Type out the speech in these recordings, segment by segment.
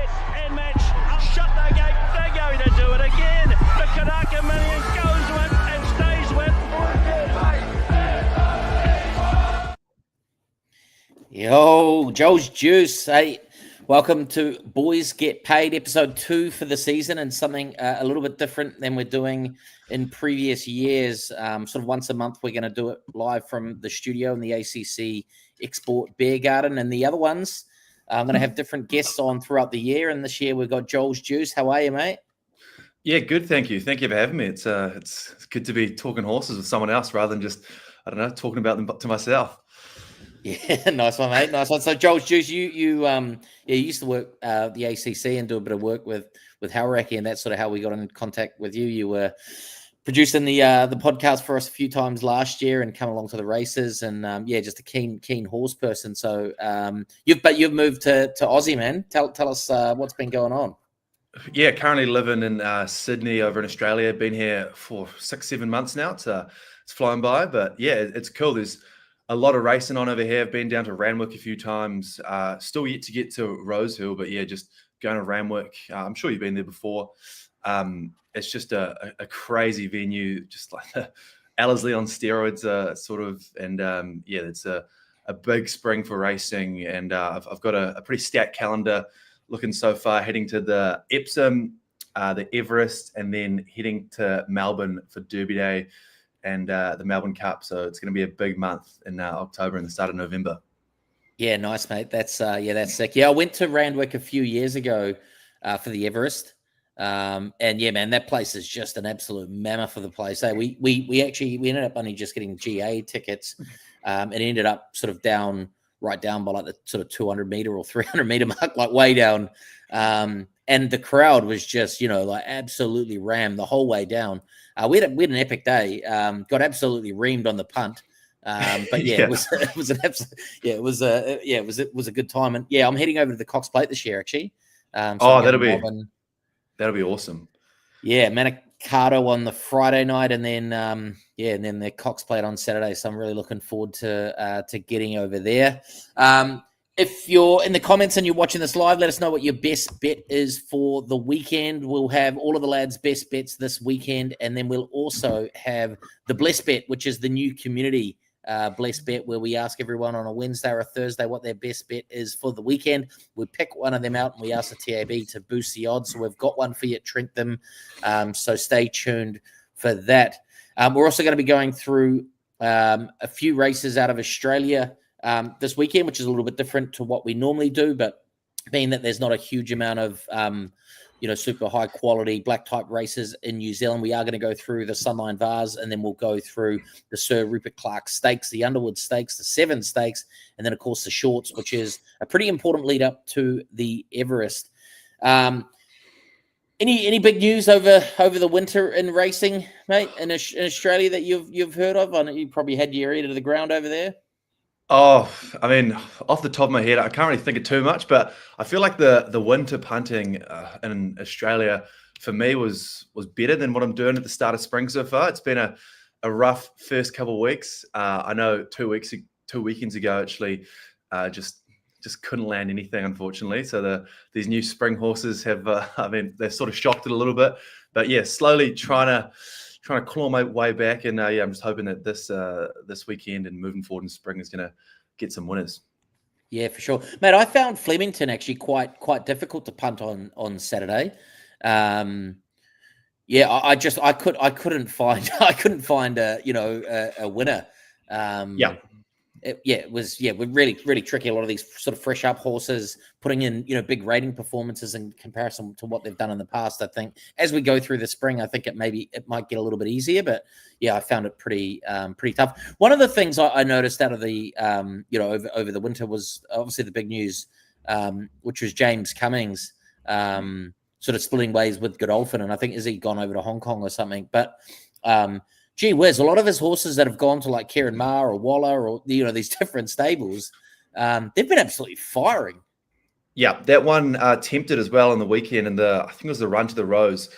set and match. Shot the gate. They're going to do it again. The Kanaka Million goes with and stays with. Yo, Joel's Juice. Hey, welcome to Boys Get Paid, episode 2 for the season, and something a little bit different than we're doing in previous years. Sort of once a month, we're going to do it live from the studio in the ACC Export Beer Garden, and the other ones, I'm going to have different guests on throughout the year. And this year, we've got Joel's Juice. How are you, mate? Yeah, good. Thank you. Thank you for having me. It's good to be talking horses with someone else rather than just, talking about them to myself. Yeah, nice one, mate. Nice one. So, Joel's Juice, you used to work the ACC and do a bit of work with Hauraki, and that's sort of how we got in contact with you. You were producing the podcast for us a few times last year and come along to the races, and just a keen horse person. So, you've moved to Aussie, man. Tell us what's been going on. Yeah, currently living in Sydney over in Australia. Been here for 6-7 months now. It's flying by, but yeah, it's cool. There's a lot of racing on over here. I've been down to Randwick a few times. Still yet to get to Rosehill, but yeah, just going to Randwick. I'm sure you've been there before. It's just a crazy venue, just like the Ellerslie on steroids, and it's a big spring for racing. And I've got a pretty stacked calendar looking so far, heading to the Epsom, the Everest, and then heading to Melbourne for Derby Day and the Melbourne Cup. So it's going to be a big month in October and the start of November. Yeah, nice, mate. That's sick. Yeah, I went to Randwick a few years ago for the Everest. And yeah, man, that place is just an absolute mammoth of the place. Hey, we ended up only just getting GA tickets. It ended up sort of right down by like the sort of 200 meter or 300 meter mark, like way down. And the crowd was just, like absolutely rammed the whole way down. We had an epic day. Got absolutely reamed on the punt. But yeah, it was a good time. And yeah, I'm heading over to the Cox Plate this year, actually. That'll be awesome. Yeah, Manikato on the Friday night, and then and then the Cox Plate on Saturday. So I'm really looking forward to getting over there. If you're in the comments and you're watching this live, let us know what your best bet is for the weekend. We'll have all of the lads' best bets this weekend, and then we'll also have the Bless Bet, which is the new community Bless Bet, where we ask everyone on a Wednesday or a Thursday what their best bet is for the weekend. We pick one of them out, and we ask the TAB to boost the odds. So we've got one for you at Trentham. So stay tuned for that. We're also going to be going through a few races out of Australia this weekend, which is a little bit different to what we normally do, but being that there's not a huge amount of super high quality black type races in New Zealand, we are going to go through the Sunline Vars, and then we'll go through the Sir Rupert Clarke Stakes, the Underwood Stakes, the Seven Stakes, and then of course the Shorts, which is a pretty important lead up to the Everest. Any big news over the winter in racing, mate, in Australia that you've heard of? I know you probably had your ear to the ground over there. Oh, I mean, off the top of my head, I can't really think of too much, but I feel like the winter punting in Australia for me was better than what I'm doing at the start of spring so far. It's been a rough first couple of weeks. I know 2 weekends ago, actually, just couldn't land anything, unfortunately. So these new spring horses have, they've sort of shocked it a little bit, but yeah, slowly trying to claw my way back, and I'm just hoping that this weekend and moving forward in spring is going to get some winners. Yeah, for sure, mate. I found Flemington actually quite difficult to punt on Saturday. I couldn't find a winner. It was really really tricky. A lot of these sort of fresh up horses putting in big rating performances in comparison to what they've done in the past. I think as we go through the spring, I think it might get a little bit easier, but yeah, I found it pretty tough. One of the things I noticed out of the over the winter was obviously the big news, which was James Cummings sort of splitting ways with Godolphin, and I think has he gone over to Hong Kong or something, but. Gee whiz, a lot of his horses that have gone to like Kieran Maher or Waller or these different stables, they've been absolutely firing. Yeah, that one tempted as well on the weekend, and I think it was the Run to the Rose,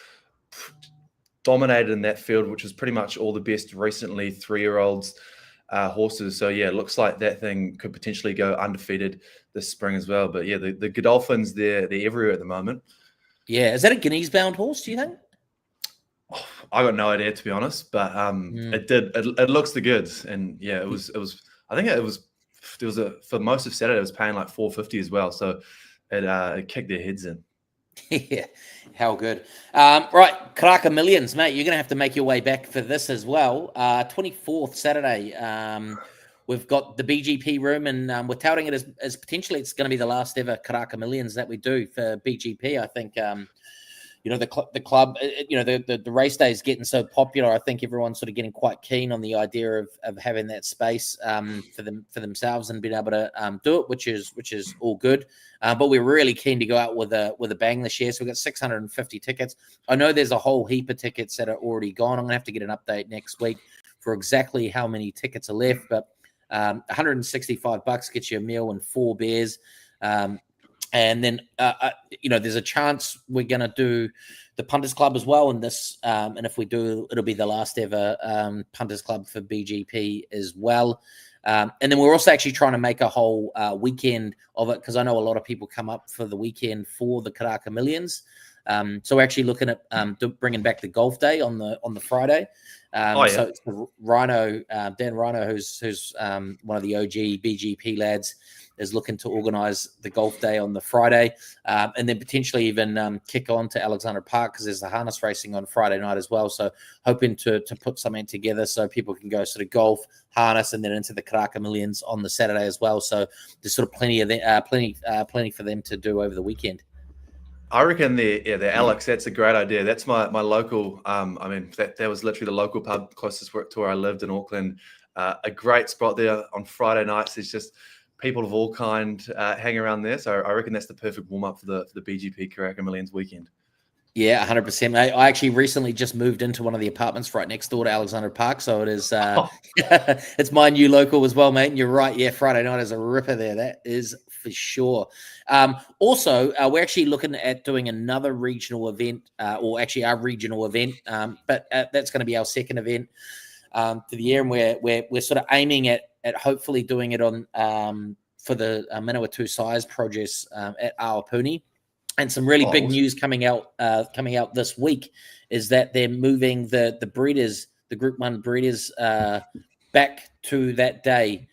dominated in that field, which was pretty much all the best recently 3-year-olds. horses. So yeah, it looks like that thing could potentially go undefeated this spring as well. But yeah, the Godolphins, they're everywhere at the moment. Yeah, is that a Guineas bound horse, do you think? I got no idea, to be honest, but it looks the goods, and yeah, it was I think it was for most of Saturday it was paying like $450 as well, so it kicked their heads in. Yeah, how good. Right, Karaka Millions, mate, you're going to have to make your way back for this as well. 24th Saturday, we've got the BGP room, and we're touting it as potentially it's going to be the last ever Karaka Millions that we do for BGP. I think the club, the race day is getting so popular. I think everyone's sort of getting quite keen on the idea of having that space for themselves and being able to do it, which is all good. But we're really keen to go out with a bang this year. So we've got 650 tickets. I know there's a whole heap of tickets that are already gone. I'm gonna have to get an update next week for exactly how many tickets are left. But $165 gets you a meal and 4 beers. And then, there's a chance we're going to do the Punters Club as well. And and if we do, it'll be the last ever Punters Club for BGP as well. And then we're also actually trying to make a whole weekend of it, because I know a lot of people come up for the weekend for the Karaka Millions. So we're actually looking at bringing back the golf day on the Friday. So it's Rhino, Dan Rhino, who's one of the OG BGP lads, is looking to organise the golf day on the Friday, and then potentially even kick on to Alexandra Park, because there's the harness racing on Friday night as well. So hoping to put something together so people can go sort of golf, harness, and then into the Karaka Millions on the Saturday as well. So there's sort of plenty for them to do over the weekend. I reckon the Alex, that's a great idea. That's my local. That was literally the local pub closest to where I lived in Auckland. A great spot there on Friday nights. It's just people of all kind hang around there. So I reckon that's the perfect warm up for the BGP Karaka Millions weekend. Yeah, 100%. I actually recently just moved into one of the apartments right next door to Alexandra Park. So it is, it's my new local as well, mate. And you're right. Yeah, Friday night is a ripper there. That is for sure. Also, we're actually looking at doing another regional event, or actually our regional event. But that's going to be our second event for the year. And we're sort of aiming at hopefully doing it on for the Manawatu Size produce at Awapuni. And some really big news coming out this week is that they're moving the breeders, the Group 1 breeders, back to that day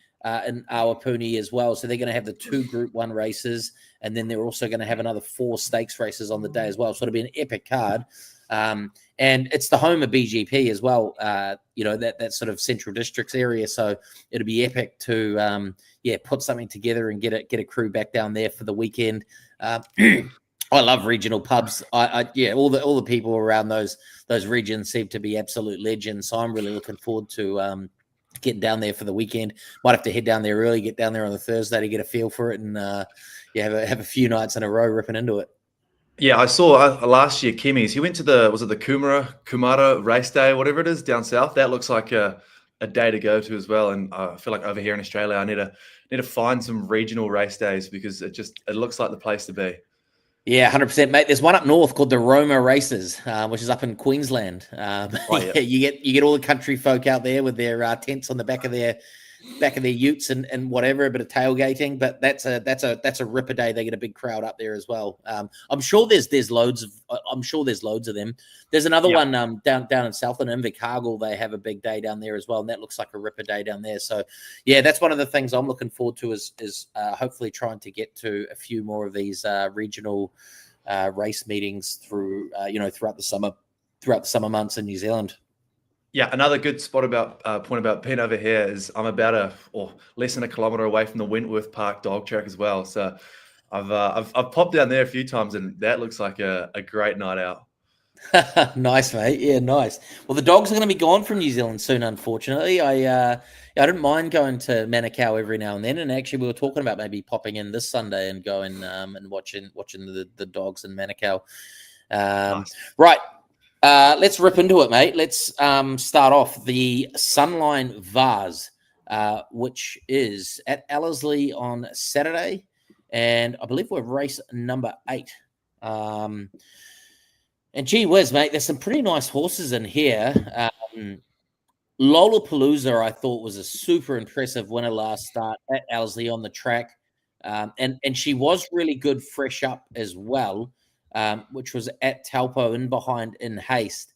in Awapuni as well. So they're going to have the 2 Group 1 races, and then they're also going to have another 4 stakes races on the day as well. So it'll be an epic card. And it's the home of BGP as well, that sort of Central Districts area. So it'll be epic to, put something together and get a crew back down there for the weekend. I love regional pubs. All the people around those regions seem to be absolute legends. So I'm really looking forward to getting down there for the weekend. Might have to head down there early, get down there on the Thursday to get a feel for it, and have a few nights in a row ripping into it. Yeah, I saw last year Kemi's. He went to the Kumara race day, whatever it is, down south. That looks like a day to go to as well. And I feel like over here in Australia, I need to find some regional race days, because it looks like the place to be. Yeah, 100%, mate. There's one up north called the Roma Races, which is up in Queensland. You get all the country folk out there with their tents on the back of their utes and whatever, a bit of tailgating. But that's a ripper day. They get a big crowd up there as well. I'm sure there's loads of them. There's another one down in Southland, Invercargill. They have a big day down there as well, and that looks like a ripper day down there. So yeah, that's one of the things I'm looking forward to is hopefully trying to get to a few more of these regional race meetings throughout the summer months in New Zealand. Yeah, another good point about being over here is I'm about less than a kilometre away from the Wentworth Park dog track as well. So I've popped down there a few times, and that looks like a great night out. Nice, mate. Yeah, nice. Well, the dogs are going to be gone from New Zealand soon, unfortunately. I don't mind going to Manukau every now and then, and actually we were talking about maybe popping in this Sunday and going and watching the dogs in Manukau. Nice. Right. Let's rip into it, mate. Let's start off the Sunline Vase, which is at Ellerslie on Saturday, and I believe we're race number 8. And gee whiz, mate, there's some pretty nice horses in here. Lollapalooza, I thought, was a super impressive winner last start at Owsley on the track. And she was really good fresh up as well, which was at Taupo in behind in haste.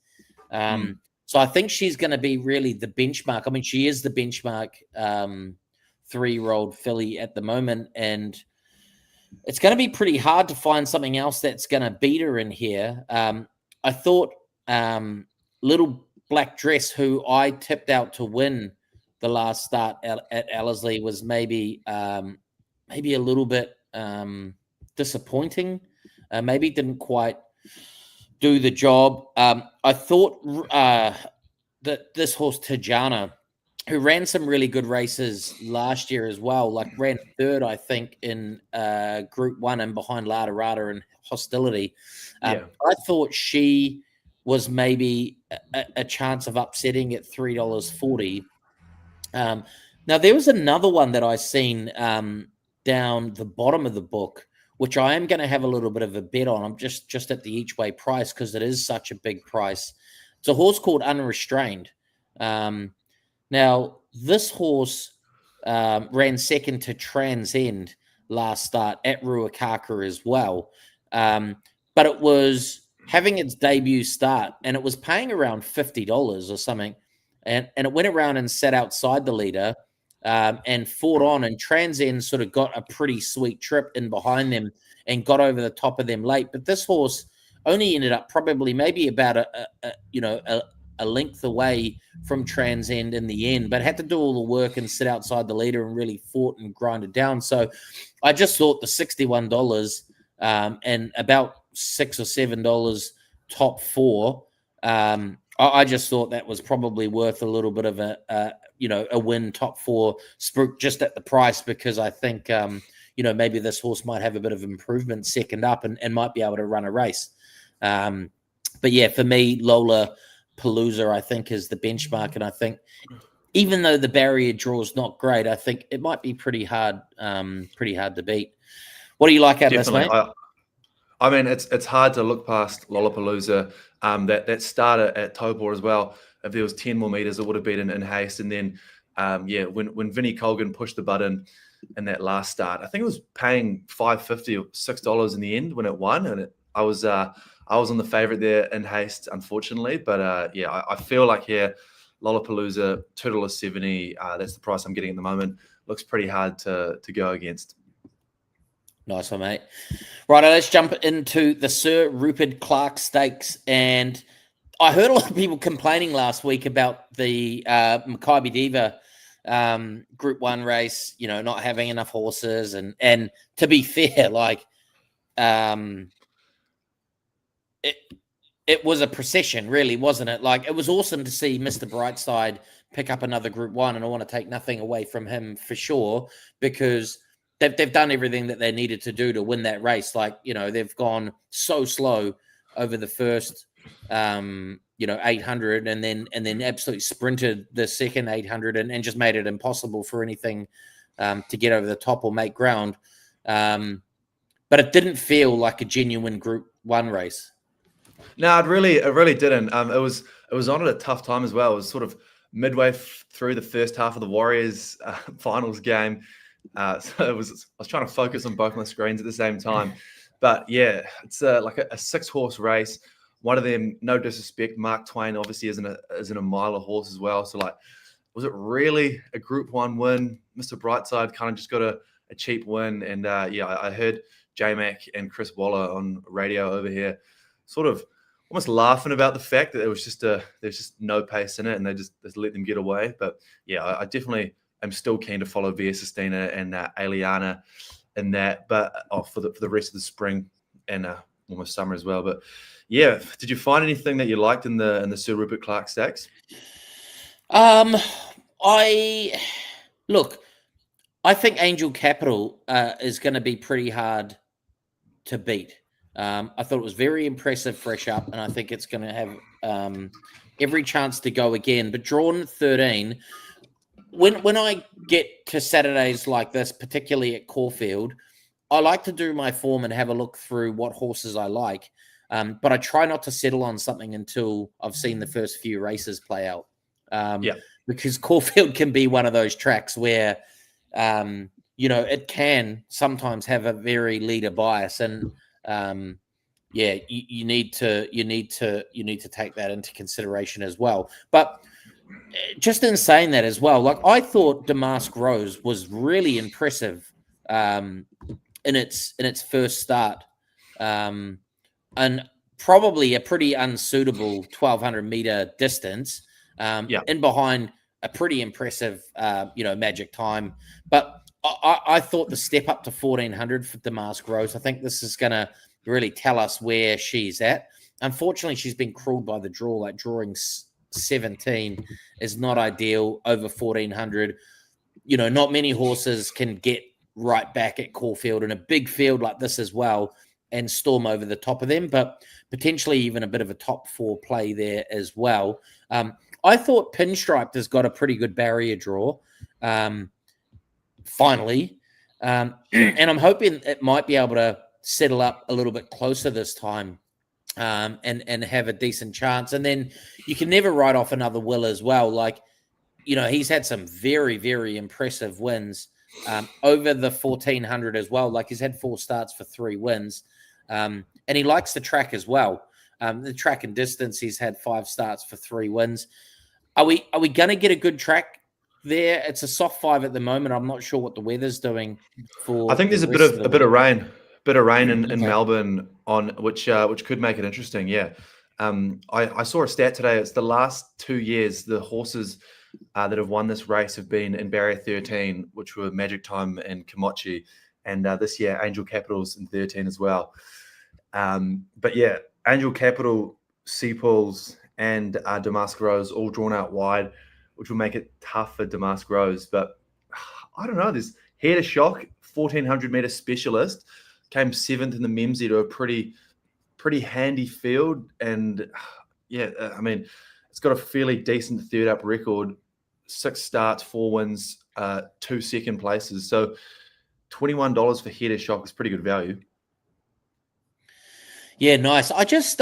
So I think she's going to be really the benchmark. I mean, she is the benchmark 3-year-old filly at the moment, and it's going to be pretty hard to find something else that's going to beat her in here. I thought Little Black Dress, who I tipped out to win the last start at Ellerslie, was maybe a little bit disappointing. Maybe didn't quite do the job. I thought that this horse Tajana, who ran some really good races last year as well, like ran third, I think, in Group 1 and behind Lada Rada and Hostility. I thought she was maybe a chance of upsetting at $3.40. Now, there was another one that I seen down the bottom of the book, which I am going to have a little bit of a bet on. I'm just at the each way price because it is such a big price. It's a horse called Unrestrained. Now, this horse ran second to Transcend last start at Ruakaka as well. But it was having its debut start, and it was paying around $50 or something. And it went around and sat outside the leader and fought on. And Transcend sort of got a pretty sweet trip in behind them and got over the top of them late. But this horse only ended up probably maybe about a length away from Transcend in the end, but had to do all the work and sit outside the leader and really fought and grinded down. So I just thought the $61 and about $6 or $7 top four. I just thought that was probably worth a little bit of a win top four spruik just at the price, because I think, maybe this horse might have a bit of improvement second up and might be able to run a race. But yeah, for me, Lola Palooza, I think, is the benchmark. And I think even though the barrier draw is not great, I think it might be pretty hard to beat. What do you like out of this, mate? I mean, it's hard to look past Lollapalooza. That starter at Taupo as well. If there was 10 more meters, it would have been in haste. And then, when Vinnie Colgan pushed the button in that last start, I think it was paying $5.50 or $6 in the end when it won. And I was on the favorite there in haste, unfortunately. But I feel like here, Lollapalooza, $2.70. That's the price I'm getting at the moment. Looks pretty hard to go against. Nice one, mate. Right, let's jump into the Sir Rupert Clarke Stakes. And I heard a lot of people complaining last week about the Maccabi Diva Group 1 race, not having enough horses. And to be fair, it was a procession, really, wasn't it? Like, it was awesome to see Mr. Brightside pick up another Group 1, and I want to take nothing away from him for sure, because they've done everything that they needed to do to win that race. Like, they've gone so slow over the first 800 and then absolutely sprinted the second 800 and just made it impossible for anything to get over the top or make ground. But it didn't feel like a genuine Group 1 race. No, it really didn't. It was on at a tough time as well. It was sort of midway through the first half of the Warriors finals game. So I was trying to focus on both my screens at the same time. But yeah, it's like a 6-horse race. One of them, no disrespect, Mark Twain obviously isn't a miler horse as well. So was it really a Group 1 win? Mr. Brightside kind of just got a cheap win. And I heard J-Mac and Chris Waller on radio over here sort of almost laughing about the fact that there's just no pace in it and they just let them get away. But yeah, I definitely am still keen to follow Via Sistina and Aliana in that, but for the rest of the spring and almost summer as well. But yeah, did you find anything that you liked in the Sir Rupert Clarke Stakes? I think Angel Capital is going to be pretty hard to beat. I thought it was very impressive fresh up, and I think it's going to have every chance to go again. But drawn 13, when I get to Saturdays like this, particularly at Caulfield, I like to do my form and have a look through what horses I like. But I try not to settle on something until I've seen the first few races play out. Yeah. Because Caulfield can be one of those tracks where, it can sometimes have a very leader bias, and you need to take that into consideration as well. But just in saying that as well, like I thought Damask Rose was really impressive in its first start, and probably a pretty unsuitable 1,200 meter distance, in behind a pretty impressive magic time. But I thought the step up to 1,400 for Damask Rose, I think this is going to really tell us where she's at. Unfortunately, she's been cruelled by the draw. Like drawing 17 is not ideal over 1,400. Not many horses can get right back at Caulfield in a big field like this as well and storm over the top of them, but potentially even a bit of a top 4 play there as well. I thought Pinstriped has got a pretty good barrier draw. Finally. And I'm hoping it might be able to settle up a little bit closer this time, and have a decent chance. And then you can never write off another Will as well. Like, he's had some very, very impressive wins over the 1,400 as well. Like he's had 4 starts for 3 wins. And he likes the track as well. The track and distance, he's had 5 starts for 3 wins. Are we going to get a good track there? It's a soft 5 at the moment. I'm not sure what the weather's doing for. I think there's a bit of rain in Melbourne on which could make it interesting. Yeah. I saw a stat today. It's the last 2 years the horses that have won this race have been in Barrier 13, which were Magic Time and Komochi, and this year Angel Capital's in 13 as well. But yeah, Angel Capital, Seapools, and Damask Rose all drawn out wide, which will make it tough for Damask Rose. But I don't know. There's Here to Shock, 1,400 meter specialist, came 7th in the Memsey to a pretty handy field, and I mean, it's got a fairly decent third up record, 6 starts, 4 wins, 2 second places. So $21 for Here to Shock is pretty good value. Yeah, nice. I just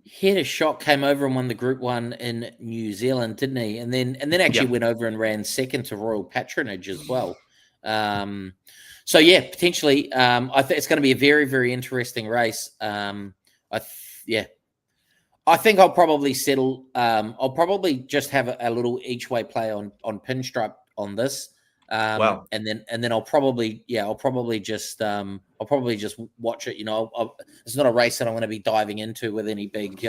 Here to Shock came over and won the Group 1 in New Zealand, didn't he? And then actually went over and ran second to Royal Patronage as well. So yeah, potentially, I think it's going to be a very, very interesting race. I think I'll probably settle. I'll probably just have a little each way play on Pinstripe on this. Wow. And then I'll probably just watch it. It's not a race that I'm going to be diving into with any big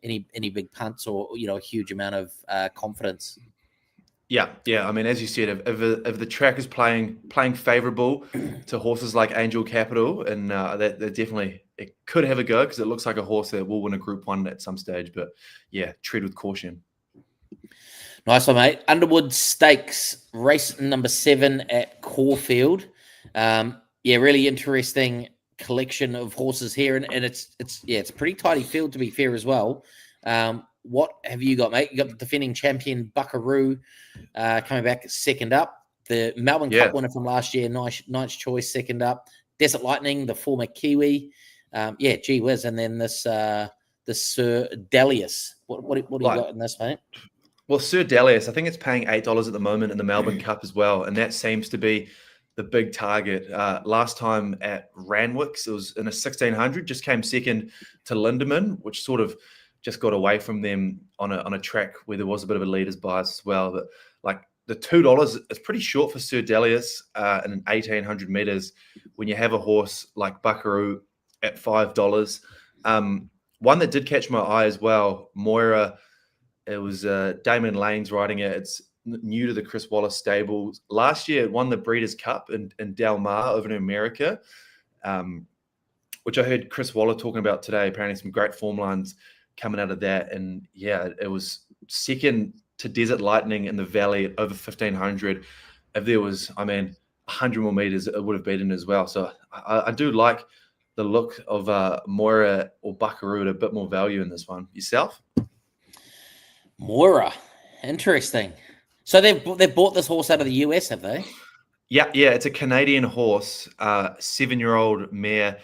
big punts or a huge amount of confidence. Yeah. I mean, as you said, if the track is playing favourable to horses like Angel Capital, and that definitely it could have a go, because it looks like a horse that will win a Group 1 at some stage. But yeah, tread with caution. Nice one, mate. Underwood Stakes, race number 7 at Caulfield. Really interesting collection of horses here, and it's a pretty tidy field, to be fair as well. What have you got, mate? You got the defending champion Buckaroo coming back second up. The Melbourne Cup winner from last year, Nice Choice, second up. Desert Lightning, the former Kiwi. Gee whiz. And then this Sir Delius. What do you got in this, mate? Well, Sir Delius, I think it's paying $8 at the moment in the Melbourne Cup as well, and that seems to be the big target. Last time at Randwick, it was in a 1,600, just came second to Lindemann, which sort of just got away from them on a track where there was a bit of a leader's bias as well. But like the $2 is pretty short for Sir Delius in 1,800 meters when you have a horse like Buckaroo at $5. One that did catch my eye as well, Moira. It was Damon Lane's riding it. It's new to the Chris Wallace stables. Last year, it won the Breeders' Cup in Del Mar over in America, which I heard Chris Waller talking about today. Apparently some great form lines coming out of that. And yeah, it was second to Desert Lightning in the Valley at over 1,500. If there was, 100 more meters, it would have beaten as well. So I do like the look of Moira or Buckaroo at a bit more value in this one. Yourself? Moira, interesting. So they've bought this horse out of the US, have they? Yeah, it's a Canadian horse, 7-year-old mare.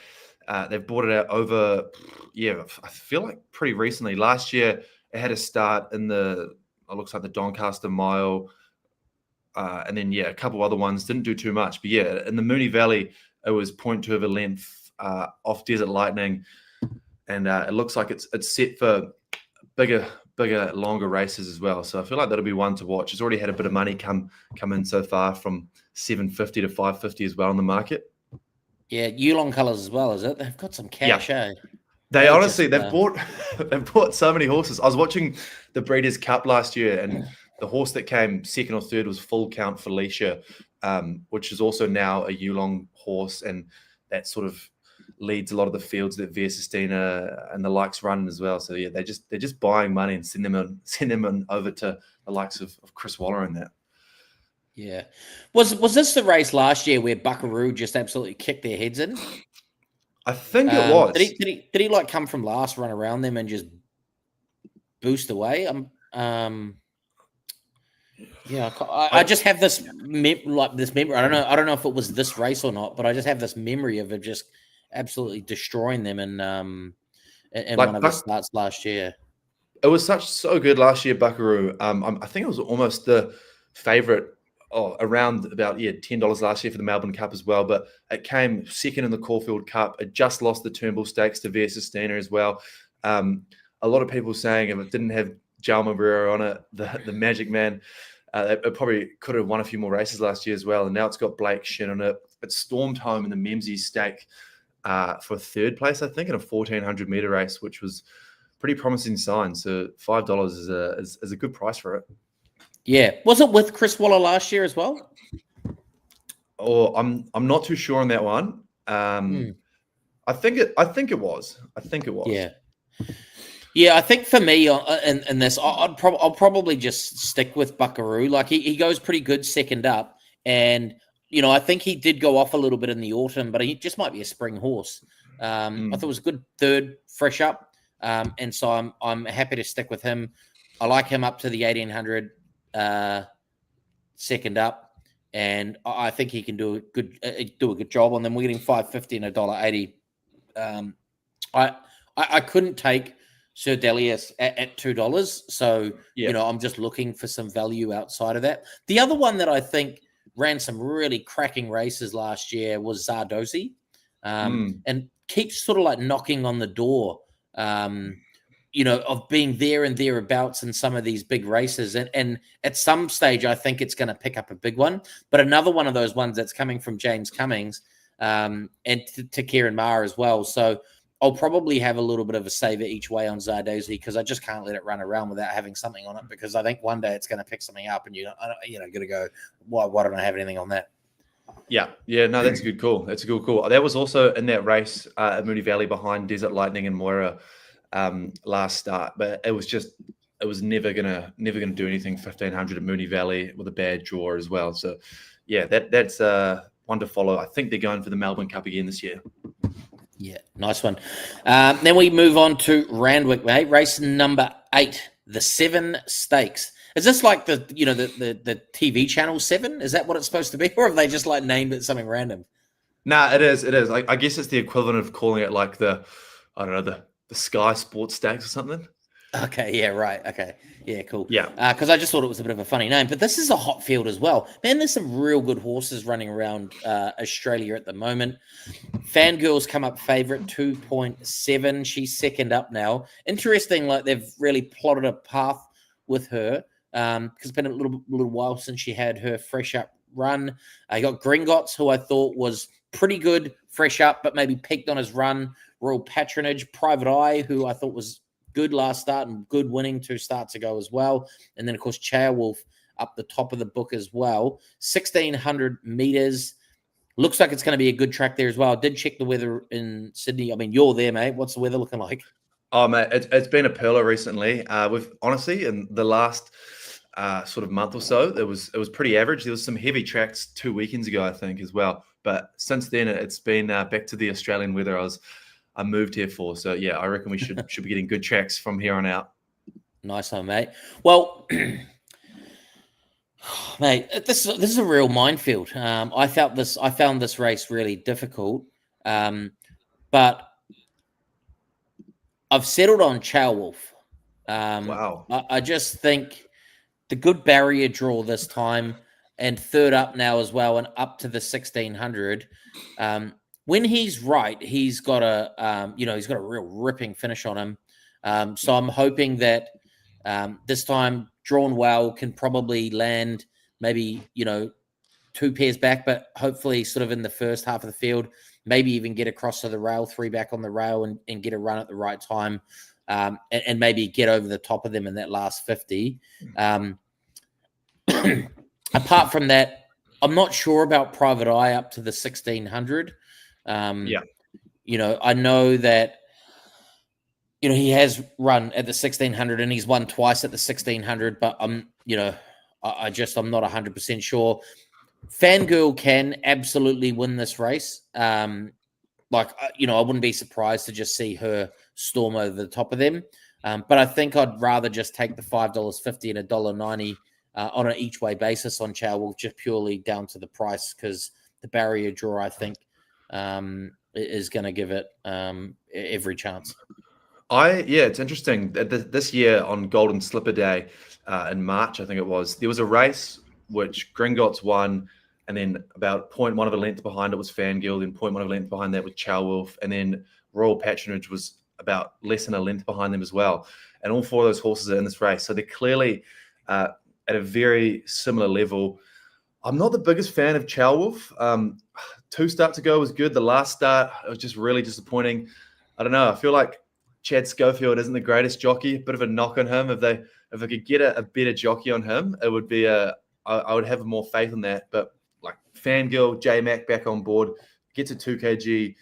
They've bought it out over, I feel like pretty recently. Last year, it had a start in it looks like the Doncaster Mile, and then a couple other ones didn't do too much. But yeah, in the Moonee Valley, it was 0.2 of a length off Desert Lightning, and it looks like it's set for bigger, longer races as well. So I feel like that'll be one to watch. It's already had a bit of money come in so far, from $750 to $550 as well on the market. Yeah, Yulong Colours as well, is it? They've got some cash, eh? They honestly, they've bought so many horses. I was watching the Breeders' Cup last year, and the horse that came second or third was Full Count Felicia, which is also now a Yulong horse, and that sort of leads a lot of the fields that Via Sistina and the likes run as well. So yeah, they're just buying money and send them in over to the likes of Chris Waller and that. Yeah, was this the race last year where Buckaroo just absolutely kicked their heads in? I think it was. Did he like come from last, run around them, and just boost away? Yeah, I just have this memory. I don't know if it was this race or not, but I just have this memory of it just absolutely destroying them in one of the starts last year. It was so good last year, Buckaroo. I think it was almost the favourite. Around about $10 last year for the Melbourne Cup as well, but it came second in the Caulfield Cup. It just lost the Turnbull Stakes to Via Sistina as well. A lot of people saying if it didn't have Jaume Barrera on it, the Magic Man, it probably could have won a few more races last year as well. And now it's got Blake Shin on it. It stormed home in the Memsies Stake for third place, I think, in a 1,400 meter race, which was pretty promising sign. So $5 is a good price for it. Yeah, was it with Chris Waller last year as well? Oh, I'm not too sure on that one. I think it was. Yeah. I think for me in this, I'll probably just stick with Buckaroo. Like he goes pretty good second up, and I think he did go off a little bit in the autumn, but he just might be a spring horse. I thought it was a good third, fresh up, and so I'm happy to stick with him. I like him up to the 1,800. Second up, and I think he can do a good job on them. We're getting $5.50 and $1.80. I couldn't take Sir Delius at $2, so I'm just looking for some value outside of that. The other one that I think ran some really cracking races last year was Zardozi, and keeps sort of like knocking on the door. Of being there and thereabouts in some of these big races. And at some stage, I think it's going to pick up a big one. But another one of those ones that's coming from James Cummings and to Kieran Maher as well. So I'll probably have a little bit of a saver each way on Zardozi, because I just can't let it run around without having something on it, because I think one day it's going to pick something up and you're going to go, why don't I have anything on that? Yeah, no, that's a good call. That's a good call. That was also in that race at Moonee Valley behind Desert Lightning and Moira. Last start, but it was never gonna do anything 1,500 at Moonee Valley with a bad draw as well. So yeah, that's one to follow. I think they're going for the Melbourne Cup again this year. Yeah, nice one. Then we move on to Randwick, mate. Race number 8, the 7 Stakes. Is this like the TV channel 7? Is that what it's supposed to be, or have they just like named it something random? Nah, it is. I guess it's the equivalent of calling it like the Sky Sports Stakes or something. Okay, yeah, right. Okay, yeah, cool. Yeah. Because I just thought it was a bit of a funny name. But this is a hot field as well. Man, there's some real good horses running around Australia at the moment. Fangirl's come up favourite, 2.7. She's second up now. Interesting, like they've really plotted a path with her. Because it's been a little while since she had her fresh up run. I got Gringotts, who I thought was pretty good, fresh up, but maybe peaked on his run. Royal Patronage, Private Eye, who I thought was good last start and good winning 2 starts ago as well. And then, of course, Chayawolf up the top of the book as well. 1,600 meters. Looks like it's going to be a good track there as well. I did check the weather in Sydney. I mean, you're there, mate. What's the weather looking like? Oh, mate, it's been a pearler recently. We've honestly, in the last sort of month or so, it was pretty average. There was some heavy tracks 2 weekends ago, I think, as well. But since then, it's been back to the Australian weather I moved here for. So yeah, I reckon we should be getting good tracks from here on out. Nice one, mate. Well, mate, this is a real minefield. I found this race really difficult, but I've settled on Chayawolf. Wow. I just think the good barrier draw this time and third up now as well and up to the 1600. When he's right, he's got he's got a real ripping finish on him. So I'm hoping that this time Drawn Well can probably land maybe, 2 pairs back, but hopefully sort of in the first half of the field, maybe even get across to the rail, 3 back on the rail and get a run at the right time. And maybe get over the top of them in that last 50. Apart from that, I'm not sure about Private Eye up to the 1600. I know that, he has run at the 1600 and he's won twice at the 1600, but I'm not 100% sure. Fangirl can absolutely win this race. I wouldn't be surprised to just see her storm over the top of them. But I think I'd rather just take the $5.50 and $1.90 on an each way basis on Chow Wolf, just purely down to the price, because the barrier draw, I think, is going to give it every chance. It's interesting. This year on Golden Slipper Day in March, I think it was, there was a race which Gringotts won, and then about 0.1 of a length behind it was Fangirl, then 0.1 of a length behind that was Chow Wolf, and then Royal Patronage was about less than a length behind them as well. And all 4 of those horses are in this race. So they're clearly at a very similar level. I'm not the biggest fan of Chow Wolf. 2 starts ago was good. The last start, it was just really disappointing. I don't know. I feel like Chad Schofield isn't the greatest jockey. A bit of a knock on him. If they could get a better jockey on him, it would be I would have more faith in that. But like Fangirl, J-Mac back on board, gets a 2 kg,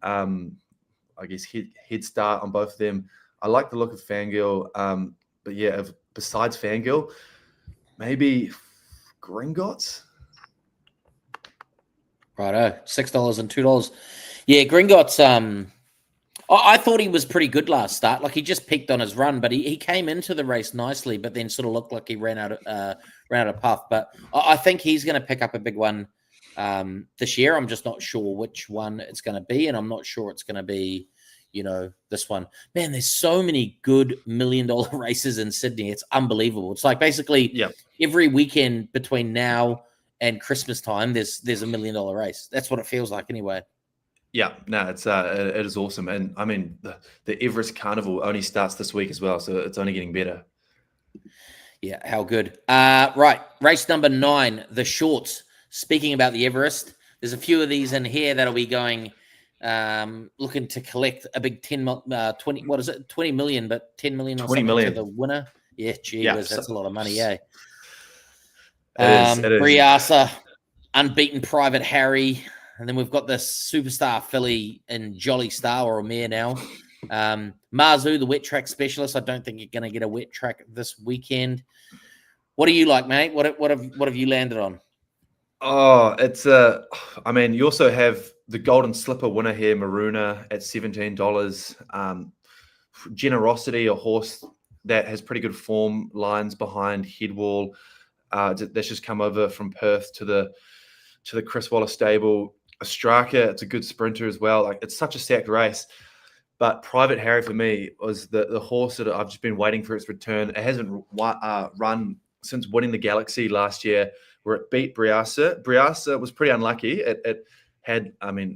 I guess, head start on both of them. I like the look of Fangirl. But yeah, besides Fangirl, maybe Gringotts. Righto, $6 and $2. Yeah, Gringotts. I thought he was pretty good last start. Like, he just peaked on his run, but he came into the race nicely, but then sort of looked like he ran out of puff. But I think he's going to pick up a big one this year. I'm just not sure which one it's going to be, and I'm not sure it's going to be, this one. Man, there's so many good $1 million races in Sydney. It's unbelievable. It's like basically every weekend between now and Christmas time, there's $1 million race. That's what it feels like anyway. Yeah, no, it is awesome. And I mean, the Everest Carnival only starts this week as well, so it's only getting better. Yeah, how good. Right, race number 9, the shorts. Speaking about the Everest, there's a few of these in here that'll be going, looking to collect a big 20 million, but 10 million or 20 something million. to the winner. Yeah, that's a lot of money, eh? It is. Briasa, Unbeaten Private Harry, and then we've got this superstar filly in Jolly Star or Mare now. Marzu, the wet track specialist. I don't think you're going to get a wet track this weekend. What do you like, mate? What have you landed on? Oh, it's I mean, you also have the Golden Slipper winner here, Maruna, at $17. Generosity, a horse that has pretty good form lines behind Headwall. That's just come over from Perth to the Chris Waller stable. Ostraka, it's a good sprinter as well. Like, it's such a stacked race. But Private Harry for me was the horse that I've just been waiting for its return. It hasn't run since winning the Galaxy last year, where it beat Briasa. Briasa was pretty unlucky. It had, 1.5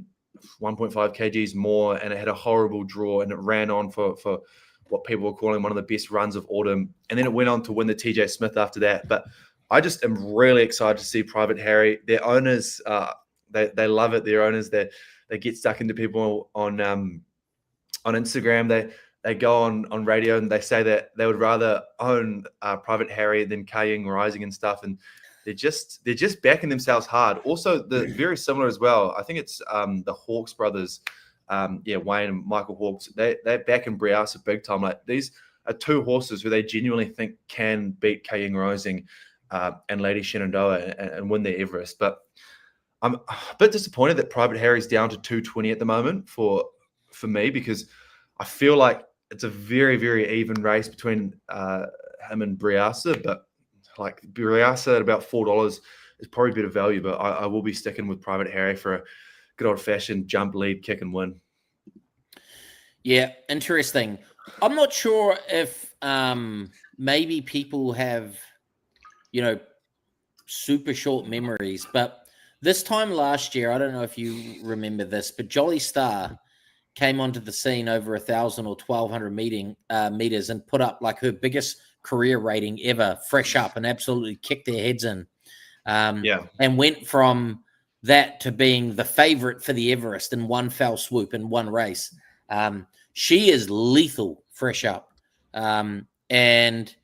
kgs more, and it had a horrible draw, and it ran on for what people were calling one of the best runs of autumn. And then it went on to win the TJ Smith after that. But I just am really excited to see Private Harry. Their owners, they love it. Their owners, they get stuck into people on Instagram. They go on radio and they say that they would rather own Private Harry than Kaying Rising and stuff. And they're just backing themselves hard. Also, the very similar as well. I think it's the Hawkes brothers, Wayne and Michael Hawkes. They're backing Briasa big time. Like, these are 2 horses who they genuinely think can beat Kaying Rising and Lady Shenandoah and win the Everest. But I'm a bit disappointed that Private Harry's down to 220 at the moment for me, because I feel like it's a very, very even race between him and Briasa. But like, Briasa at about $4 is probably a bit of value. But I will be sticking with Private Harry for a good old-fashioned jump, lead, kick, and win. Yeah, interesting. I'm not sure if maybe people have, super short memories, but this time last year, I don't know if you remember this, but Jolly Star came onto the scene over 1,000 or 1,200 meters and put up like her biggest career rating ever, fresh up, and absolutely kicked their heads in. And went from that to being the favorite for the Everest in one fell swoop in one race. She is lethal fresh up. And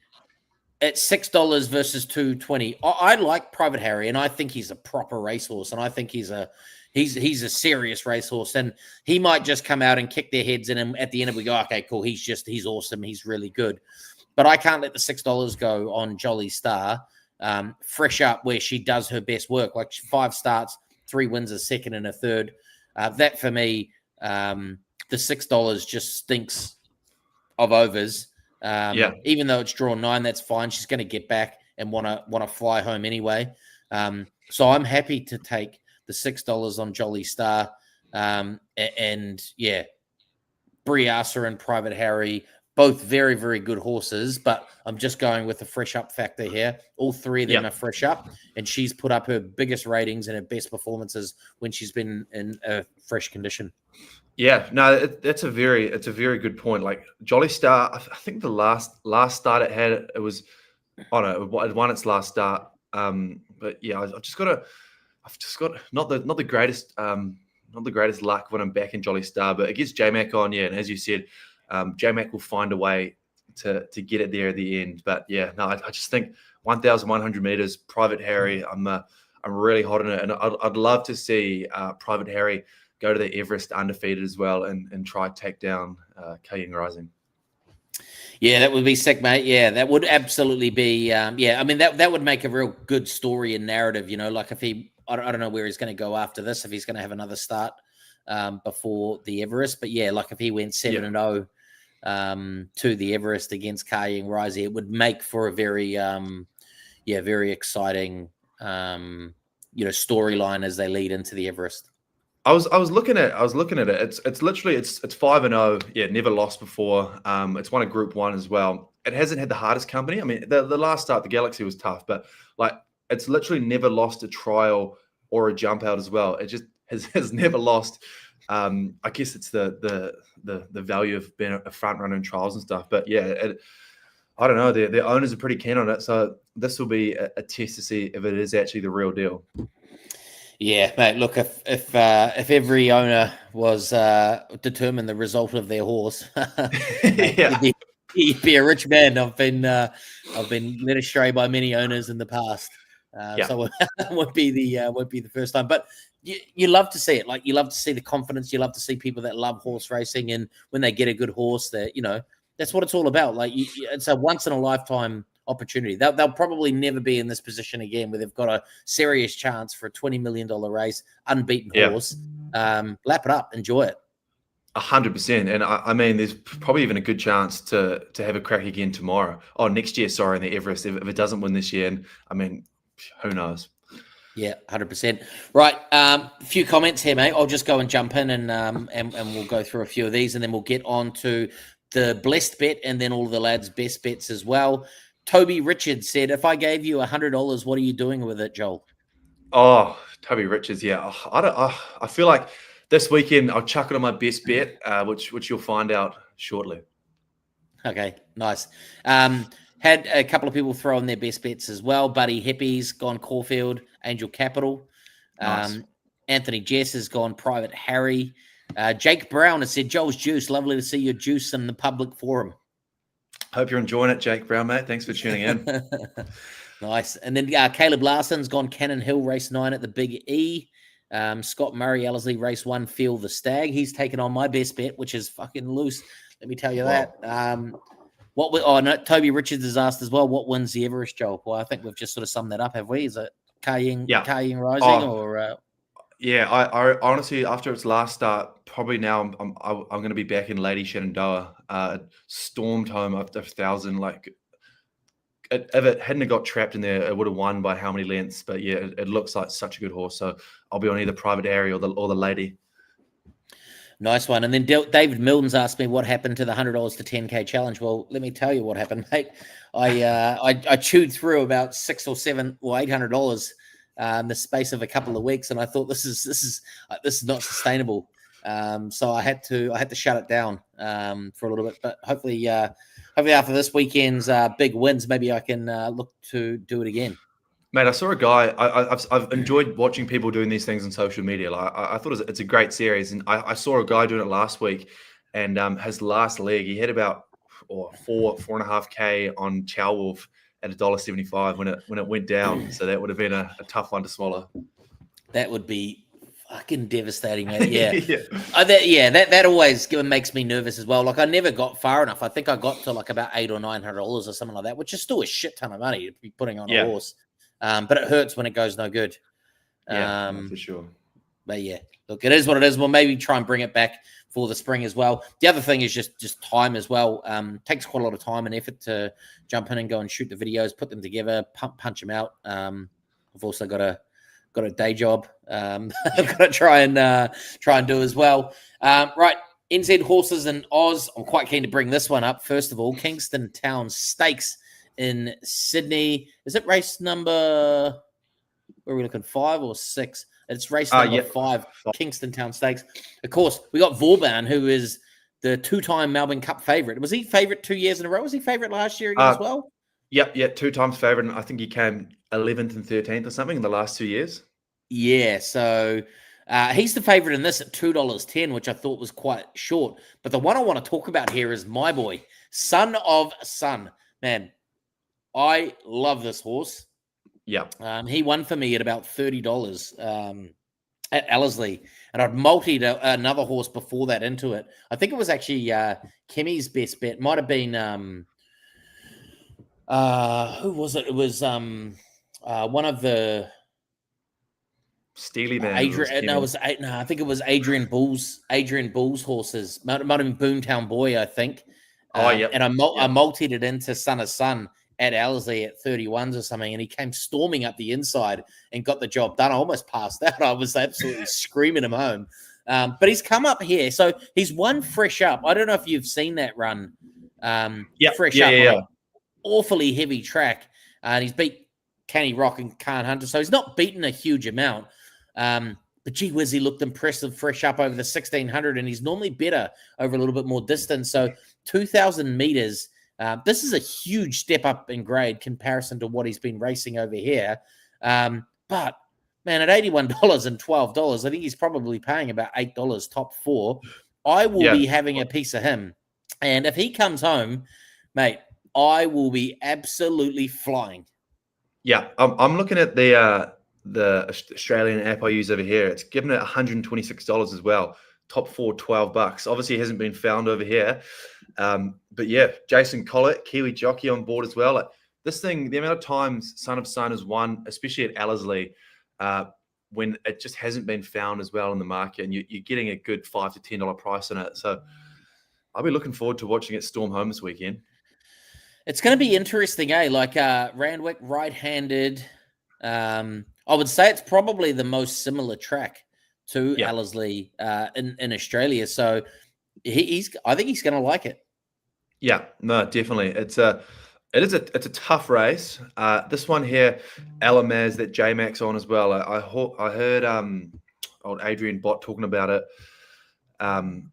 at $6 versus $2.20, I like Private Harry, and I think he's a proper racehorse, and I think he's a serious racehorse, and he might just come out and kick their heads in, and at the end we go, okay, cool, he's awesome, he's really good. But I can't let the $6 go on Jolly Star, fresh up, where she does her best work, like 5 starts, 3 wins, a second and a third. That for me, the $6 just stinks of overs. Even though it's drawn 9, that's fine. She's going to get back and want to fly home anyway. So I'm happy to take the $6 on Jolly Star. Briasa and Private Harry, both very, very good horses, but I'm just going with the fresh up factor here. All 3 of them are fresh up, and she's put up her biggest ratings and her best performances when she's been in a fresh condition. Yeah, no, it's a very good point. Like Jolly Star, I think the last start it had, it won its last start. But yeah, I've just got not the greatest luck when I'm back in Jolly Star, but it gets J-Mac on, and as you said, J-Mac will find a way to get it there at the end. But yeah, no, I just think 1,100 meters, Private Harry, I'm really hot on it, and I'd love to see Private Harry go to the Everest undefeated as well and try to take down Kaying Rising. Yeah, that would be sick, mate. Yeah, that would absolutely be. I mean, that would make a real good story and narrative. Like if I don't know where he's going to go after this, if he's going to have another start before the Everest. But yeah, like if he went 7-0 to the Everest against Kaying Rising, it would make for a very, very exciting, storyline as they lead into the Everest. I was looking at it. It's literally 5-0. Yeah, never lost before. It's won a Group 1 as well. It hasn't had the hardest company. I mean, the last start, the Galaxy, was tough, but like it's literally never lost a trial or a jump out as well. It just has never lost. I guess it's the value of being a front runner in trials and stuff. But yeah, I don't know. Their owners are pretty keen on it, so this will be a test to see if it is actually the real deal. Yeah, mate. Look, if every owner was determined the result of their horse, he'd be a rich man. I've been led astray by many owners in the past, so it won't be the first time. But you love to see it. Like you love to see the confidence. You love to see people that love horse racing, and when they get a good horse, that that's what it's all about. Like it's a once in a lifetime opportunity. They'll probably never be in this position again, where they've got a serious chance for a $20 million race, unbeaten horse. Lap it up, enjoy it. 100%. And I mean, there's probably even a good chance to have a crack again next year, in the Everest, if it doesn't win this year. And I mean, who knows? Yeah, 100%. Right. A few comments here, mate. I'll just go and jump in and we'll go through a few of these, and then we'll get on to the blessed bet and then all the lads' best bets as well. Toby Richards said, if I gave you $100, what are you doing with it, Joel? Oh, Toby Richards, yeah. I feel like this weekend I'll chuck it on my best bet, which you'll find out shortly. Okay, nice. Had a couple of people throw in their best bets as well. Buddy Hippie's gone Caulfield, Angel Capital. Nice. Anthony Jess has gone Private Harry. Jake Brown has said, Joel's Juice, lovely to see your juice in the public forum. Hope you're enjoying it, Jake Brown, mate. Thanks for tuning in. Nice. And then Caleb Larson's gone Cannon Hill, race 9 at the Big E. Scott Murray, Ellerslie, race 1, Feel the Stag. He's taken on my best bet, which is fucking loose. Let me tell you that. Toby Richards has asked as well, what wins the Everest, Joel? Well, I think we've just sort of summed that up, have we? Is it Kaying Rising or... Yeah, I honestly, after its last start, probably now I'm going to be back in Lady Shenandoah. Stormed home after 1,000. Like, if it hadn't got trapped in there, it would have won by how many lengths? But yeah, it looks like such a good horse. So I'll be on either Private Harry or the Lady. Nice one. And then David Milton's asked me what happened to the $100 to 10K challenge. Well, let me tell you what happened, mate. I chewed through about $600 or $700 or $800 in the space of a couple of weeks, and I thought this is not sustainable. So I had to shut it down for a little bit. But hopefully after this weekend's big wins, maybe I can look to do it again. Mate, I saw a guy. I've enjoyed watching people doing these things on social media. Like, I thought it's a great series, and I saw a guy doing it last week, and his last leg, he had about 4.5K on Chow Wolf at $1.75 when it went down. So that would have been a tough one to swallow. That would be fucking devastating, mate. Yeah, yeah. That always makes me nervous as well. Like I never got far enough. I think I got to like about $800 or $900 or something like that, which is still a shit ton of money to be putting on a horse. But it hurts when it goes no good. Yeah, for sure. But yeah, look, it is what it is. We'll maybe try and bring it back for the spring as well. The other thing is just time as well. Takes quite a lot of time and effort to jump in and go and shoot the videos, put them together, punch them out. I've also got a day job. I've got to try and do as well. Right, NZ Horses in Oz. I'm quite keen to bring this one up. First of all, Kingston Town Stakes in Sydney. Is it race number, where are we looking, 5 or 6? It's race number 5, Kingston Town Stakes. Of course, we got Vauban, who is the 2-time Melbourne Cup favourite. Was he favourite 2 years in a row? Was he favourite last year again as well? Yep, 2 times favourite. And I think he came 11th and 13th or something in the last 2 years. Yeah, so he's the favourite in this at $2.10, which I thought was quite short. But the one I want to talk about here is my boy, Son of Sun. Man, I love this horse. Yeah. He won for me at about $30 at Ellerslie. And I'd multied another horse before that into it. I think it was actually Kemi's best bet. Might have been, who was it? It was one of the... Steely Man. I think it was Adrian Bull's horses. Might have been Boomtown Boy, I think. Yeah. And I multied it into Son of Sun at Ellerslie at 31s or something, and he came storming up the inside and got the job done. I almost passed out. I was absolutely screaming him home. But he's come up here. So he's won fresh up. I don't know if you've seen that run. Fresh up. On an awfully heavy track. And he's beat Canny Rock and Khan Hunter. So he's not beaten a huge amount. But gee whiz, he looked impressive fresh up over the 1,600, and he's normally better over a little bit more distance. So 2,000 meters. This is a huge step up in grade comparison to what he's been racing over here. But, man, at $81 and $12, I think he's probably paying about $8 top 4. I will be having a piece of him. And if he comes home, mate, I will be absolutely flying. Yeah, I'm looking at the Australian app I use over here. It's given it $126 as well. Top 4, $12. Obviously, it hasn't been found over here. But yeah, Jason Collett, Kiwi jockey on board as well. Like, this thing, the amount of times Son of Sun has won, especially at Ellerslie, when it just hasn't been found as well in the market, and you're getting a good $5 to $10 price on it. So I'll be looking forward to watching it storm home this weekend. It's going to be interesting, eh? Like Randwick, right-handed. I would say it's probably the most similar track to Ellerslie in Australia. So I think he's going to like it. Yeah, no, definitely. It's a tough race. This one here, Alamaz, that J-Max on as well. I heard old Adrian Bott talking about it on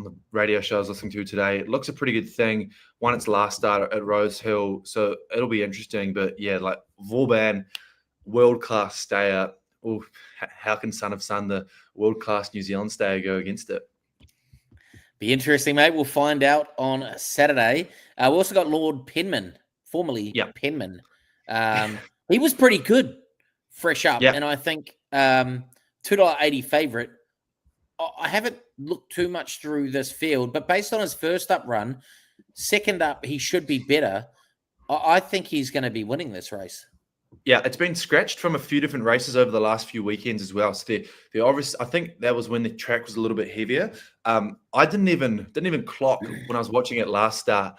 the radio show I was listening to today. It looks a pretty good thing. Won its last start at Rose Hill, so it'll be interesting. But yeah, like Vauban, world-class stayer. Oh, how can Son of Sun, the world-class New Zealand stayer, go against it? Be interesting, mate. We'll find out on Saturday. We also got Lord Penman, formerly Penman. He was pretty good, fresh up. And I think $2.80 favourite. I haven't looked too much through this field, but based on his first up run, second up, he should be better. I think he's going to be winning this race. Yeah, it's been scratched from a few different races over the last few weekends as well. So the obvious, I think that was when the track was a little bit heavier. I didn't even clock when I was watching it last start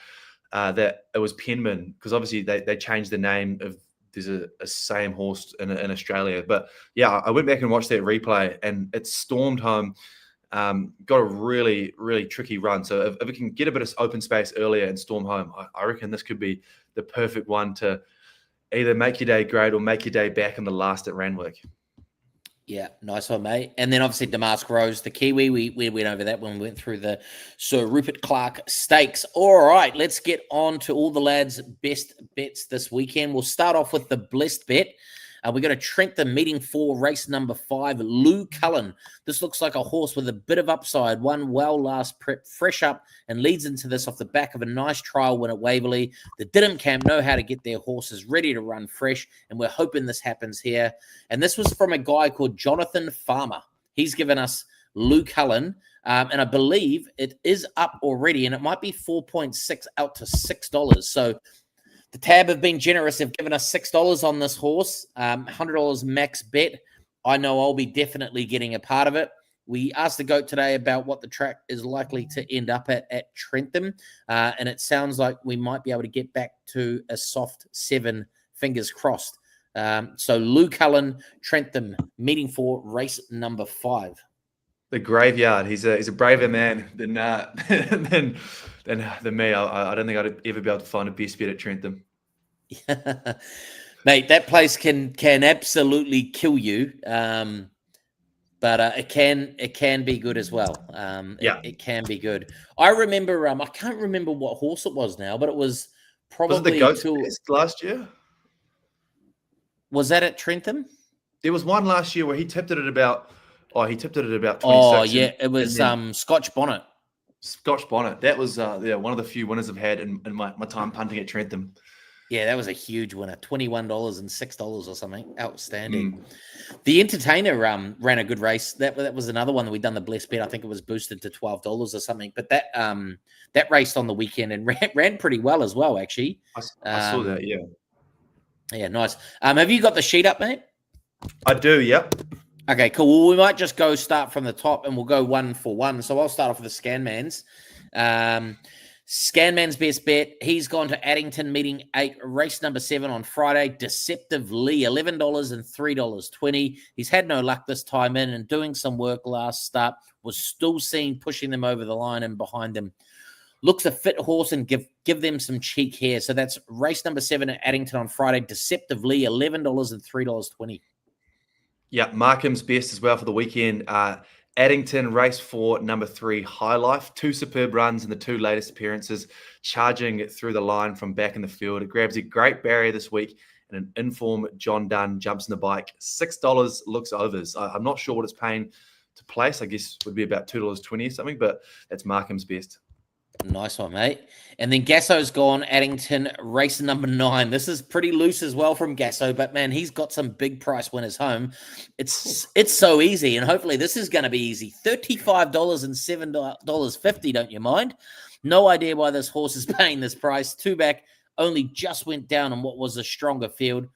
that it was Penman, because obviously they changed the name of, there's a same horse in Australia. But yeah, I went back and watched that replay, and it stormed home. got a really, really tricky run. So if it can get a bit of open space earlier and storm home, I reckon this could be the perfect one to either make your day great or make your day back in the last at Randwick. Yeah, nice one, mate. And then obviously Damask Rose, the Kiwi. We went over that when we went through the Sir Rupert Clarke Stakes. All right, let's get on to all the lads' best bets this weekend. We'll start off with the blessed bet. We're going to Trentham meeting 4, race number 5, Lou Cullen. This looks like a horse with a bit of upside. Won well last prep, fresh up, and leads into this off the back of a nice trial win at Waverley. The Diddham camp know how to get their horses ready to run fresh, and we're hoping this happens here. And this was from a guy called Jonathan Farmer. He's given us Lou Cullen, and I believe it is up already, and it might be 4.6 out to $6. So the Tab have been generous. They've given us $6 on this horse, $100 max bet. I know I'll be definitely getting a part of it. We asked the GOAT today about what the track is likely to end up at Trentham, and it sounds like we might be able to get back to a soft 7, fingers crossed. So Lou Cullen, Trentham, meeting 4, race number 5. The graveyard. He's a braver man than me. I don't think I'd ever be able to find a best bet at Trentham. Mate, that place can absolutely kill you, but it can be good as well. It can be good. I remember. I can't remember what horse it was now, but it was probably was it the GOAT's last year. Was that at Trentham? There was one last year where he tipped it at about. Oh, he tipped it at about 26. Oh, yeah, it was Scotch Bonnet. Scotch Bonnet. That was one of the few winners I've had in my time punting at Trentham. Yeah, that was a huge winner. $21 and $6 or something. Outstanding. The Entertainer ran a good race. That was another one that we'd done the blessed bet. I think it was boosted to $12 or something. But that raced on the weekend and ran pretty well as well, actually. I saw that, yeah. Yeah, nice. Have you got the sheet up, mate? I do, yep. Okay, cool. Well, we might just start from the top and we'll go 1 for 1. So I'll start off with the Scanman's. Scanman's best bet. He's gone to Addington meeting 8, race number 7 on Friday. Deceptive Lee, $11 and $3.20. He's had no luck this time in and doing some work last start. Was still seen pushing them over the line and behind them. Looks a fit horse and give them some cheek here. So that's race number 7 at Addington on Friday. Deceptive Lee, $11 and $3.20. Yeah, Markham's best as well for the weekend. Addington, race 4, number 3, High Life. 2 superb runs in the 2 latest appearances, charging through the line from back in the field. It grabs a great barrier this week, and an informed John Dunn jumps in the bike. $6 looks overs. I'm not sure what it's paying to place. I guess would be about $2.20 or something, but that's Markham's best. Nice one, mate. And then Gasso's gone, Addington, race number 9. This is pretty loose as well from Gasso, but man, he's got some big price winners home. It's so easy, and hopefully this is going to be easy. $35 and $7.50, don't you mind? No idea why this horse is paying this price. 2 back, only just went down on what was a stronger field.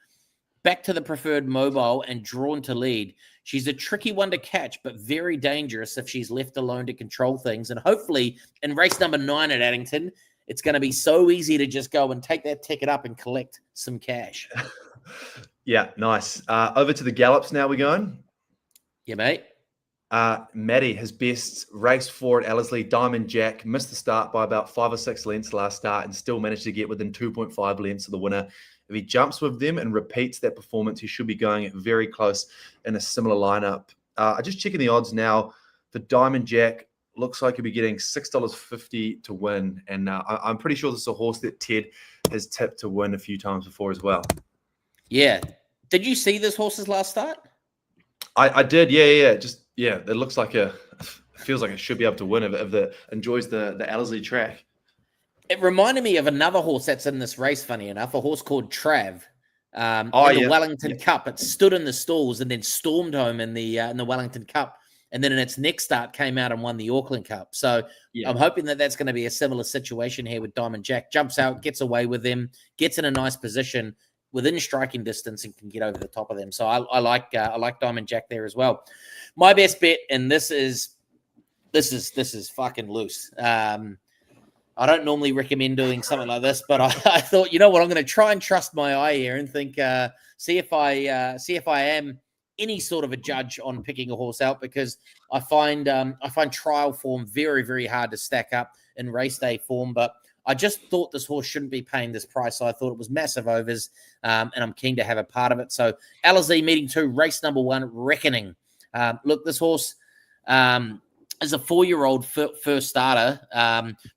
Back to the preferred mobile and drawn to lead. She's a tricky one to catch, but very dangerous if she's left alone to control things. And hopefully in race number 9 at Addington, it's going to be so easy to just go and take that ticket up and collect some cash. Yeah, nice. Over to the gallops now we're going. Yeah, mate. Maddie, his best, race 4 at Ellerslie, Diamond Jack, missed the start by about 5 or 6 lengths last start and still managed to get within 2.5 lengths of the winner. If he jumps with them and repeats that performance, he should be going very close in a similar lineup. Just checking the odds now. The Diamond Jack looks like he'll be getting $6.50 to win. And I'm pretty sure this is a horse that Ted has tipped to win a few times before as well. Yeah. Did you see this horse's last start? I did. Yeah. It looks like feels like it should be able to win if it enjoys the Ellerslie track. It reminded me of another horse that's in this race, funny enough, a horse called Trav. In the Wellington Cup. It stood in the stalls and then stormed home in the Wellington Cup. And then in its next start came out and won the Auckland Cup. So I'm hoping that that's going to be a similar situation here with Diamond Jack. Jumps out, gets away with them, gets in a nice position within striking distance and can get over the top of them. So I like Diamond Jack there as well. My best bet, and this is fucking loose. I don't normally recommend doing something like this, but I thought, you know what, I'm going to try and trust my eye here and think, see if I am any sort of a judge on picking a horse out because I find trial form very, very hard to stack up in race day form. But I just thought this horse shouldn't be paying this price. So I thought it was massive overs, and I'm keen to have a part of it. So Alizé meeting 2, race number 1, Reckoning. Look, this horse is a 4-year-old first starter,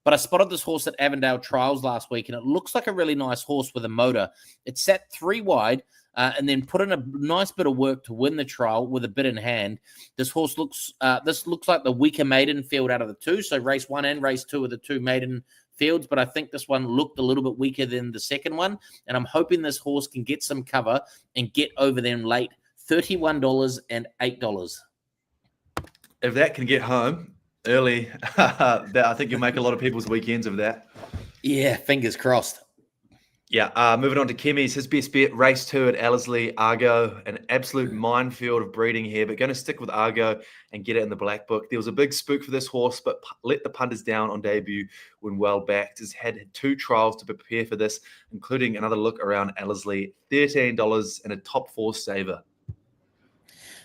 but I spotted this horse at Avondale Trials last week, and it looks like a really nice horse with a motor. It sat 3 wide, and then put in a nice bit of work to win the trial with a bit in hand. This horse looks like the weaker maiden field out of the 2. So race 1 and race 2 are the 2 maiden fields, but I think this one looked a little bit weaker than the second one, and I'm hoping this horse can get some cover and get over them late. $31 and $8. If that can get home early, I think you'll make a lot of people's weekends of that. Yeah, fingers crossed. Yeah, moving on to Kemi's, his best bet, race 2 at Ellerslie, Argo, an absolute minefield of breeding here, but going to stick with Argo and get it in the black book. There was a big spook for this horse, but let the punters down on debut when well backed. Has had 2 trials to prepare for this, including another look around Ellerslie, $13 and a top 4 saver.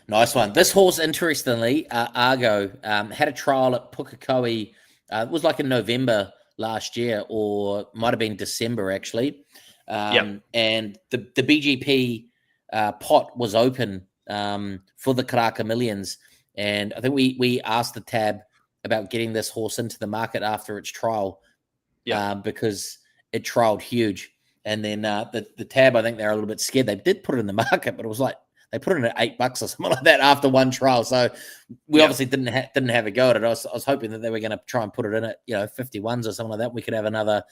Nice one. This horse, interestingly, Argo, had a trial at Pukekohe. It was like in November last year, or might have been December, actually. And the BGP pot was open for the Karaka Millions. And I think we asked the tab about getting this horse into the market after its trial because it trialed huge. And then the tab, I think they're a little bit scared. They did put it in the market, but it was like, they put it in at $8 or something like that after one trial. So we obviously didn't have a go at it. I was hoping that they were going to try and put it in at 51s or something like that. We could have another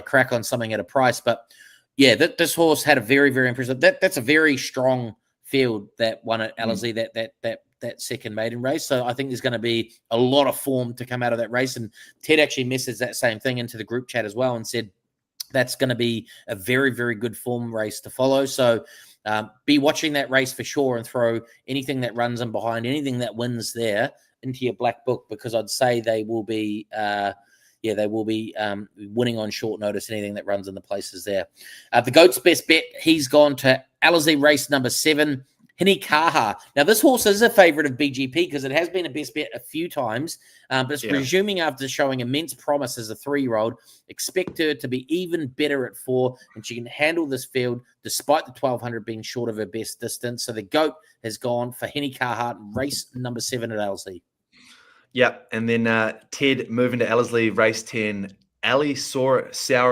crack on something at a price. But yeah, this horse had a very, very impressive. That's a very strong field that won at Alizé, that second maiden race. So I think there's going to be a lot of form to come out of that race. And Ted actually messaged that same thing into the group chat as well and said that's going to be a very, very good form race to follow. So be watching that race for sure and throw anything that runs in behind, anything that wins there into your black book, because I'd say they will be winning on short notice, anything that runs in the places there. The GOAT's best bet, he's gone to Alizé race number 7, Hinikaha. Now, this horse is a favourite of BGP because it has been a best bet a few times, but it's resuming after showing immense promise as a 3-year-old. Expect her to be even better at 4, and she can handle this field despite the 1200 being short of her best distance. So the GOAT has gone for Hinikaha, race number 7 at Alizé. Yep, and then Ted moving to Ellerslie, race 10. Ali Sour,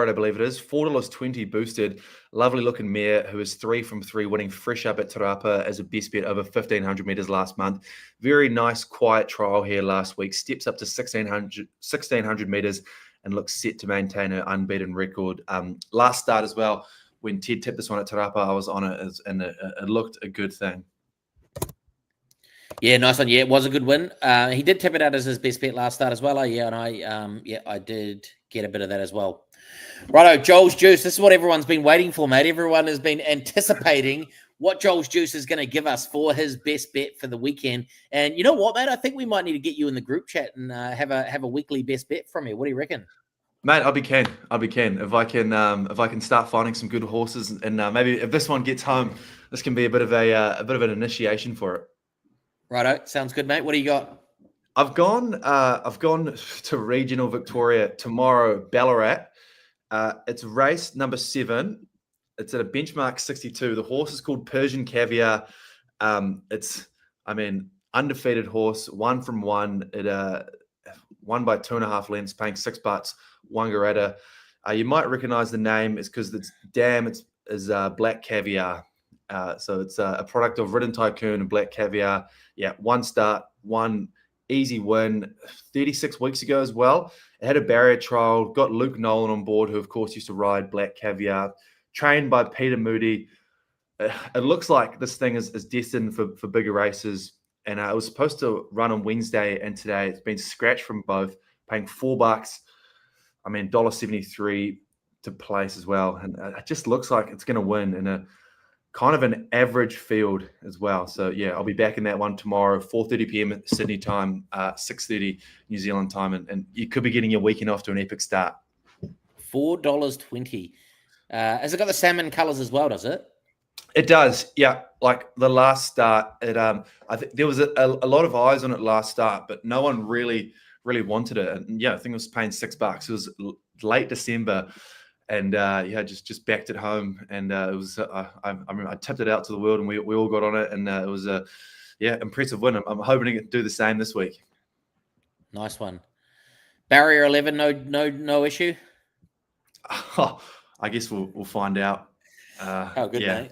I believe it is, $4.20 boosted. Lovely looking mare who is 3 from 3, winning fresh up at Te Rapa as a best bet over 1,500 meters last month. Very nice, quiet trial here last week. Steps up to 1,600 meters and looks set to maintain her unbeaten record. Last start as well, when Ted tipped this one at Te Rapa, I was on it, and it looked a good thing. Yeah, nice one. Yeah, it was a good win. He did tip it out as his best bet last start as well. I did get a bit of that as well. Righto, Joel's Juice. This is what everyone's been waiting for, mate. Everyone has been anticipating what Joel's Juice is going to give us for his best bet for the weekend. And you know what, mate? I think we might need to get you in the group chat and have a weekly best bet from you. What do you reckon? Mate, I'll be keen. If I can start finding some good horses, and maybe if this one gets home, this can be a bit of an initiation for it. Righto, sounds good, mate. What do you got? I've gone to regional Victoria tomorrow, Ballarat. It's race number 7. It's at a benchmark 62. The horse is called Persian Caviar. It's undefeated horse, 1 from 1. It won by 2.5 lengths, paying $6. Wangaratta. You might recognize the name. It's because it's Black Caviar. So it's a product of Ridden Tycoon and Black Caviar. Yeah, 1 start, 1 easy win 36 weeks ago as well. It had a barrier trial, got Luke Nolan on board, who of course used to ride Black Caviar, trained by Peter Moody. It looks like this thing is destined for bigger races. And it was supposed to run on Wednesday and today. It's been scratched from both, paying $4. $1.73 to place as well. And it just looks like it's going to win in a kind of an average field as well. So, yeah, I'll be back in that one tomorrow, 4:30 p.m. Sydney time, 6:30 New Zealand time. And you could be getting your weekend off to an epic start. $4.20. Has it got the salmon colours as well, does it? It does, yeah. Like the last start, I think there was a lot of eyes on it last start, but no one really wanted it. And yeah, I think it was paying $6. It was late December, and just backed it home, and it was. I remember I tipped it out to the world, and we all got on it, and it was a impressive win. I'm hoping to do the same this week. Nice one. Barrier 11, no issue. Oh, I guess we'll find out. Oh, good, mate.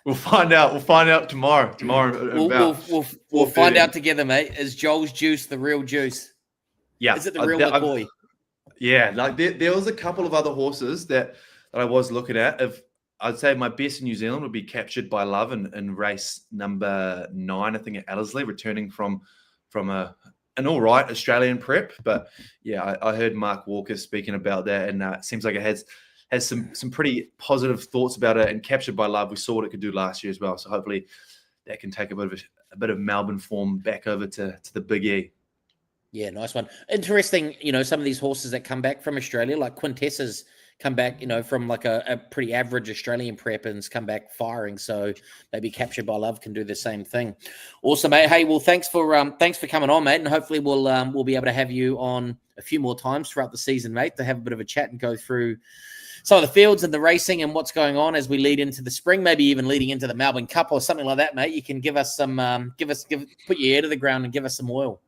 We'll find out. We'll find out tomorrow. We'll find out together, mate. Is Joel's juice the real juice? Yeah. Is it the real McCoy? Yeah. Like there was a couple of other horses that I was looking at. If I'd say my best in New Zealand would be Captured by Love in race number 9, I think at Ellerslie, returning from an all right Australian prep. But yeah, I heard Mark Walker speaking about that, and it seems like it has some pretty positive thoughts about it. And Captured by Love, we saw what it could do last year as well. So hopefully that can take a bit of Melbourne form back over to the Big E. Yeah, nice one. Interesting, some of these horses that come back from Australia, like Quintessa's come back, from like a pretty average Australian prep and's come back firing. So maybe Captured by Love can do the same thing. Awesome, mate. Hey, well, thanks for coming on, mate. And hopefully we'll be able to have you on a few more times throughout the season, mate, to have a bit of a chat and go through some of the fields and the racing and what's going on as we lead into the spring, maybe even leading into the Melbourne Cup or something like that, mate. You can give us some, put your ear to the ground and give us some oil.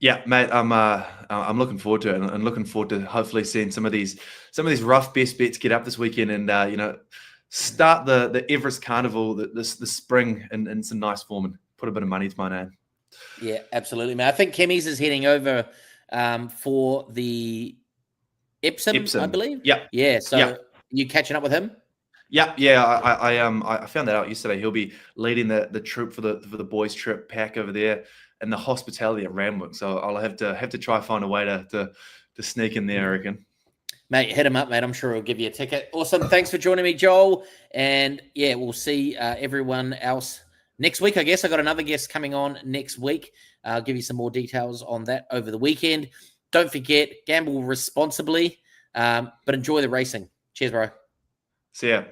Yeah, mate, I'm looking forward to it, and looking forward to hopefully seeing some of these rough best bets get up this weekend, and start the Everest Carnival this spring in some nice form and put a bit of money to my name. Yeah, absolutely, man. I think Kemmy's is heading over for the Epsom, I believe. Yeah. So you catching up with him? Yeah. I found that out yesterday. He'll be leading the troop for the boys trip pack over there, and the hospitality at Randwick. So I'll have to try find a way to sneak in there, I reckon. Mate, hit him up, mate. I'm sure he'll give you a ticket. Awesome. Thanks for joining me, Joel. And yeah, we'll see everyone else next week. I guess I got another guest coming on next week. I'll give you some more details on that over the weekend. Don't forget, gamble responsibly, but enjoy the racing. Cheers, bro. See ya.